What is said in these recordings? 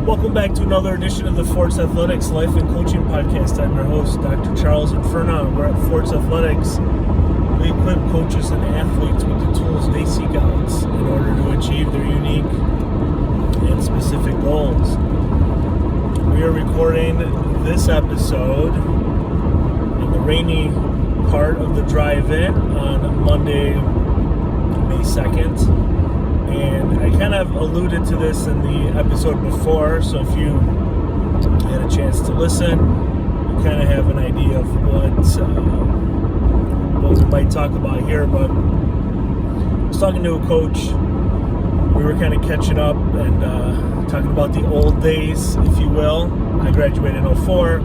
Welcome back to another edition of the Forts Athletics Life and Coaching Podcast. I'm your host, Dr. Charles Inferno. We're at Forts Athletics. We equip coaches and athletes with the tools they seek out in order to achieve their unique and specific goals. We are recording this episode in the rainy part of the drive-in on Monday, May 2nd. And I kind of alluded to this in the episode before, so if you had a chance to listen, you kind of have an idea of what we might talk about here. But I was talking to a coach. We were kind of catching up and talking about the old days, if you will. I graduated in 2004.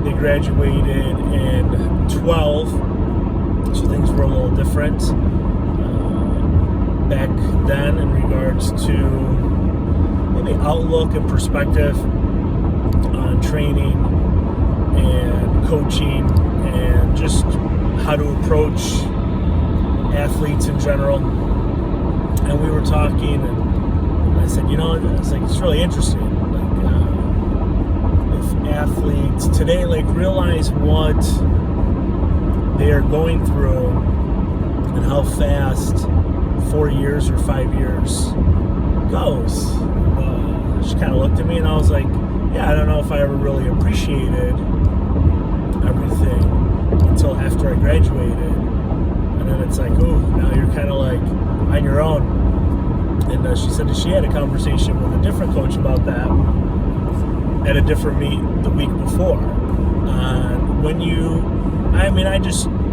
They graduated in 12, so things were a little different back then in regards to maybe outlook and perspective on training and coaching and just how to approach athletes in general. And we were talking, and I said, it's really interesting. If athletes today realize what they are going through and how fast 4 years or 5 years goes. She kind of looked at me and I was like, I don't know if I ever really appreciated everything until after I graduated. And then it's like, now you're kind of on your own. And she said that she had a conversation with a different coach about that at a different meet the week before.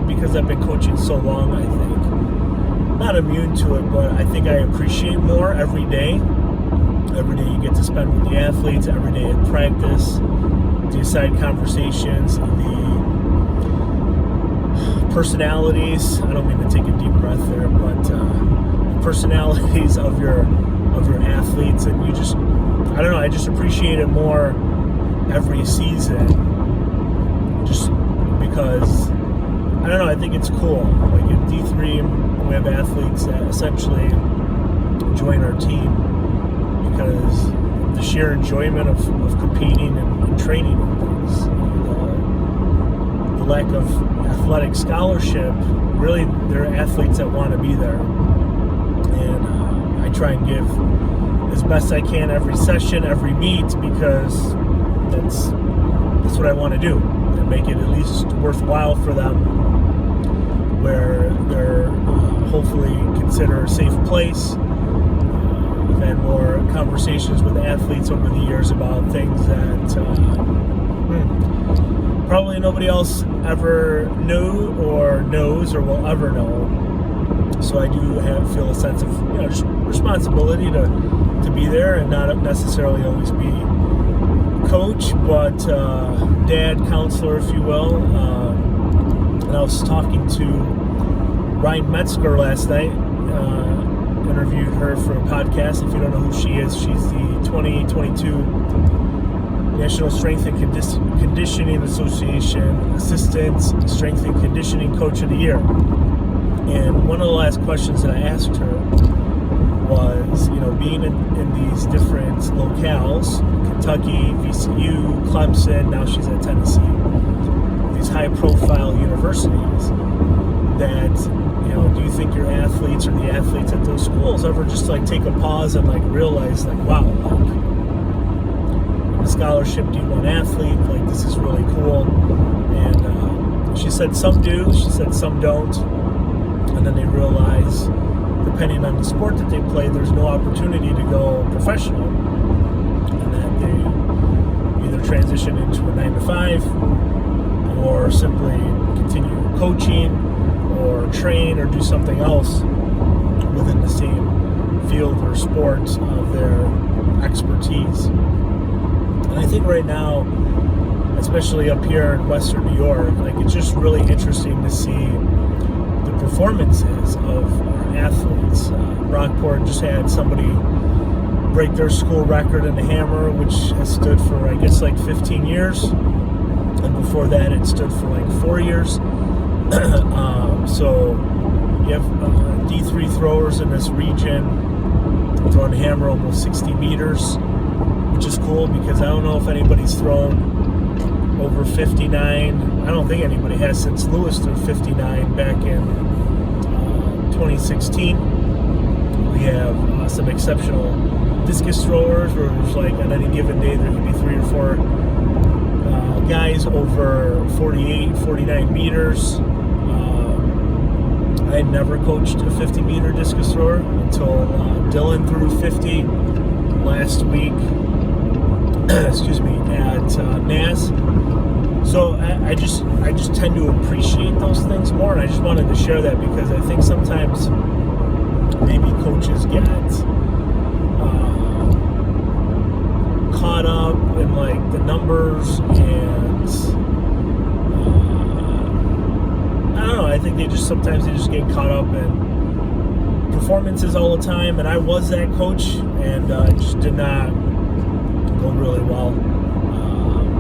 Because I've been coaching so long, I think, not immune to it, but I think I appreciate more every day. Every day you get to spend with the athletes, every day at practice, the aside conversations, the personalities. I don't mean to take a deep breath there, but personalities of your athletes, and I just appreciate it more every season. Just because I think it's cool. Like in D3, we have athletes that essentially join our team because of the sheer enjoyment of competing and training and things. The lack of athletic scholarship, really, they're athletes that want to be there. And I try and give as best I can every session, every meet, because that's what I want to do, and make it at least worthwhile for them, where they're hopefully consider a safe place. I've had more conversations with athletes over the years about things that probably nobody else ever knew or knows or will ever know. So I do feel a sense of just responsibility to be there and not necessarily always be coach, but dad, counselor, if you will. And I was talking to Ryan Metzger last night, interviewed her for a podcast. If you don't know who she is, she's the 2022 National Strength and Conditioning Association Assistant Strength and Conditioning Coach of the Year. And one of the last questions that I asked her was, being in these different locales, Kentucky, VCU, Clemson, now she's at Tennessee, these high-profile universities, that, do you think your athletes or the athletes at those schools ever just take a pause and realize wow, the scholarship D1 athlete, this is really cool? And she said some do, she said some don't, and then they realize, depending on the sport that they play, there's no opportunity to go professional, and that they either transition into a 9-to-5 or simply continue coaching or train or do something else within the same field or sport of their expertise. And I think right now, especially up here in Western New York, it's just really interesting to see the performances of our athletes. Rockport just had somebody break their school record in the hammer, which has stood for 15 years, and before that it stood for 4 years. So you have D3 throwers in this region throwing hammer almost 60 meters. which is cool because I don't know if anybody's thrown over 59. I don't think anybody has since Lewis threw 59 back in 2016. We have some exceptional discus throwers where there's like on any given day there could be 3 or 4 guys over 48, 49 meters. I had never coached a 50-meter discus thrower until Dylan threw 50 last week. Excuse me, at NAS. So I just tend to appreciate those things more, and I just wanted to share that because I think sometimes maybe coaches get caught up in like the numbers, and I don't know. I think sometimes they just get caught up in performances all the time, and I was that coach, and it just did not go really well.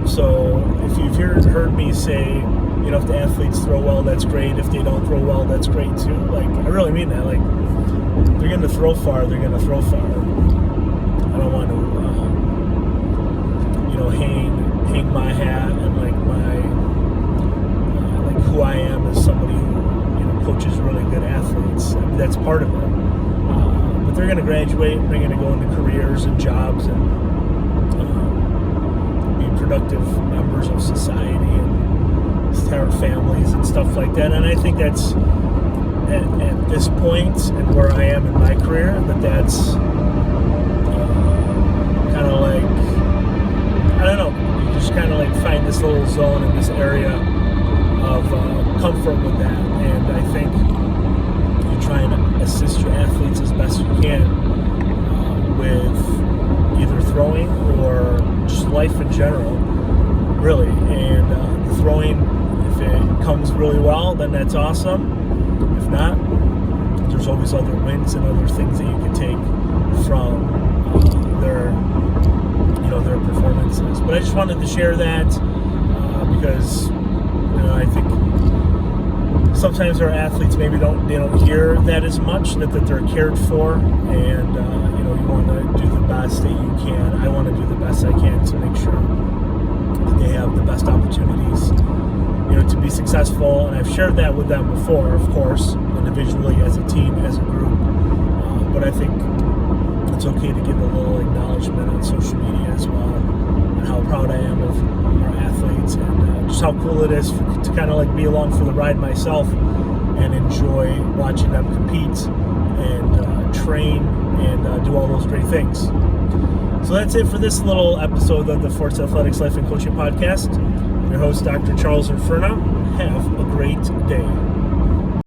So if you've heard me say, if the athletes throw well, that's great. If they don't throw well, that's great too. Like, I really mean that. Like, they're going to throw far, they're going to throw far. I don't want to, hang my hat and like like who I am as somebody who, coaches really good athletes. I mean, that's part of it. But they're going to graduate, and they're going to go into careers and jobs and productive members of society and start families and stuff like that. And I think that's at this point and where I am in my career, that's kind of like, I don't know, you just kind of like find this little zone in this area of comfort with that. And I think you try and assist your athletes as best you can with either throwing or just life in general, really. And the throwing, if it comes really well, then that's awesome. If not, there's always other wins and other things that you can take from their performances. But I just wanted to share that because I think sometimes our athletes maybe don't hear that as much, that they're cared for, and you want to do the best that you can. I want to do the best I can to make sure that they have the best opportunities, to be successful. And I've shared that with them before, of course, individually, as a team, as a group. But I think it's okay to give a little acknowledgement on social media as well, and how proud I am of our athletes, and just how cool it is to kind of like be along for the ride myself and enjoy watching them compete and train and do all those great things. So that's it for this little episode of the Force Athletics Life and Coaching Podcast. Your host, Dr. Charles Inferno. Have a great day.